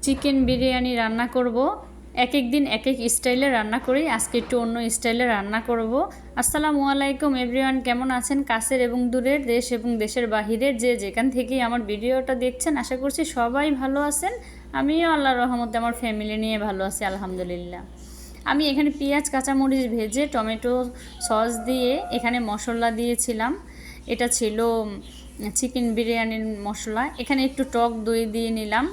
Chicken biryani রান্না করব। এক এক দিন এক এক স্টাইলে রান্না করি, আজকে একটু অন্য স্টাইলে রান্না করব। আসসালামু আলাইকুম এভরিওয়ান, কেমন আছেন? কাছের এবং দূরের, দেশ এবং দেশের বাহিরের যে যেখান থেকেই আমার ভিডিওটা দেখছেন, আশা করছি সবাই ভালো আছেন। আমিও আল্লাহর রহমতে আমার ফ্যামিলি নিয়ে ভালো আছি আলহামদুলিল্লাহ। আমি এখানে পেঁয়াজ কাঁচামরিচ ভেজে টমেটো সস দিয়ে এখানে মশলা দিয়েছিলাম। এটা ছিল চিকেন বিরিয়ানির মশলা। এখানে একটু টক দই দিয়ে নিলাম।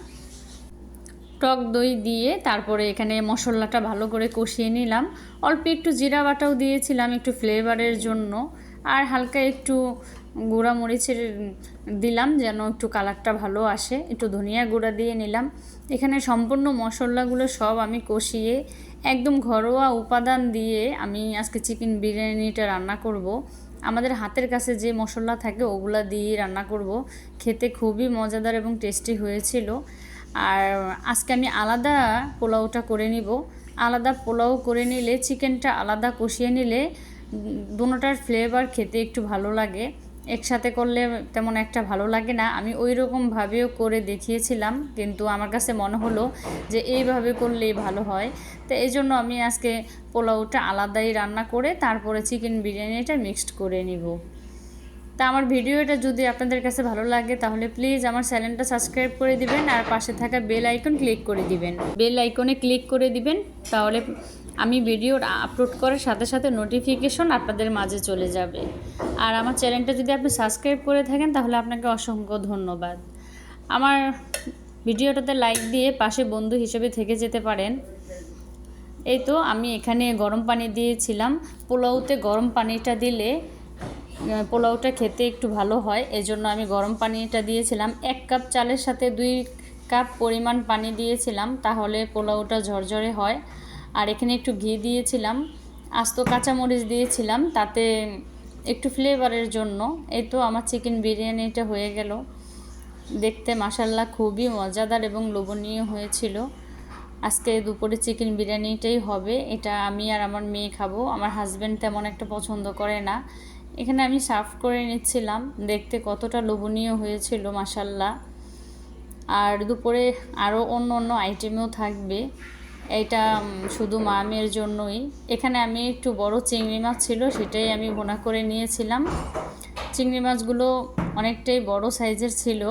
টক দই দিয়ে তারপরে এখানে মশলাটা ভালো করে কষিয়ে নিলাম। অল্প একটু জিরা বাটাও দিয়েছিলাম একটু ফ্লেভারের জন্য, আর হালকা একটু গুঁড়া মরিচের দিলাম যেন একটু কালারটা ভালো আসে। একটু ধনিয়া গুঁড়া দিয়ে নিলাম। এখানে সম্পূর্ণ মশলাগুলো সব আমি কষিয়ে একদম ঘরোয়া উপাদান দিয়ে আমি আজকে চিকেন বিরিয়ানিটা রান্না করব। আমাদের হাতের কাছে যে মশলা থাকে ওগুলা দিয়ে রান্না করব। খেতে খুবই মজাদার এবং টেস্টি হয়েছিল। আর আজকে আমি আলাদা পোলাওটা করে নিব। আলাদা পোলাও করে নিলে চিকেনটা আলাদা কষিয়ে নিলে দুটোটার ফ্লেভার খেতে একটু ভালো লাগে। একসাথে করলে তেমন একটা ভালো লাগে না। আমি ওই রকমভাবেও করে দেখিয়েছিলাম, কিন্তু আমার কাছে মনে হলো যে এইভাবে করলেই ভালো হয়। তো এই জন্য আমি আজকে পোলাওটা আলাদাই রান্না করে তারপরে চিকেন বিরিয়ানিটা মিক্সড করে নিব। তা আমার ভিডিওটা যদি আপনাদের কাছে ভালো লাগে তাহলে প্লিজ আমার চ্যানেলটা সাবস্ক্রাইব করে দিবেন, আর পাশে থাকা বেল আইকন ক্লিক করে দিবেন। বেল আইকনে ক্লিক করে দিবেন, তাহলে আমি ভিডিও আপলোড করার সাথে সাথে নোটিফিকেশন আপনাদের মাঝে চলে যাবে। আর আমার চ্যানেলটা যদি আপনি সাবস্ক্রাইব করে থাকেন তাহলে আপনাকে অসংখ্য ধন্যবাদ। আমার ভিডিওটাতে লাইক দিয়ে পাশে বন্ধু হিসেবে থেকে যেতে পারেন। এই তো আমি এখানে গরম পানি দিয়েছিলাম। পোলাওতে গরম পানিটা দিলে পোলাওটা খেতে একটু ভালো হয়, এজন্য আমি গরম পানিটা দিয়েছিলাম। 1 কাপ চালের সাথে 2 কাপ পরিমাণ পানি দিয়েছিলাম, তাহলে পোলাওটা ঝরঝরে হয়। আর এখানে একটু ঘি দিয়েছিলাম, আস্ত কাঁচামরিচ দিয়েছিলাম তাতে একটু ফ্লেভারের জন্য। এই তো আমার চিকেন বিরিয়ানিটা হয়ে গেল। দেখতে মাশাআল্লাহ খুবই মজাদার এবং লোভনীয় হয়েছিল। আজকে দুপুরে চিকেন বিরিয়ানিটাই হবে। এটা আমি আর আমার মেয়ে খাবো, আমার হাজব্যান্ড তেমন একটা পছন্দ করে না। এখানে আমি সার্ভ করে নিচ্ছিলাম। দেখতে কতটা লোভনীয় হয়েছিল মাশাআল্লাহ। আর দুপুরে আরও অন্য অন্য আইটেমও থাকবে, এটা শুধু মা মেয়ের জন্যই। এখানে আমি একটু বড় চিংড়ি মাছ ছিল, সেটাই আমি ভুনা করে নিয়েছিলাম। চিংড়ি মাছগুলো অনেকটাই বড় সাইজের ছিল,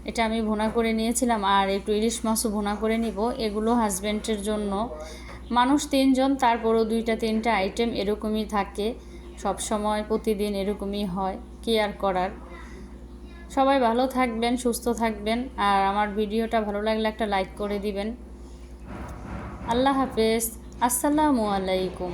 এটা আমি ভুনা করে নিয়েছিলাম। আর একটু ইলিশ মাছও ভুনা করে নিব, এগুলো হাজব্যান্ডের জন্য। মানুষ 3 জন, তারপরও 2-3টা আইটেম এরকমই থাকে সব সময়, প্রতিদিন এরকমই হয়, কি আর করার। সবাই ভালো থাকবেন, সুস্থ থাকবেন, আর আমার ভিডিওটা ভালো লাগলে একটা লাইক করে দিবেন। আল্লাহ হাফেজ, আসসালামু আলাইকুম।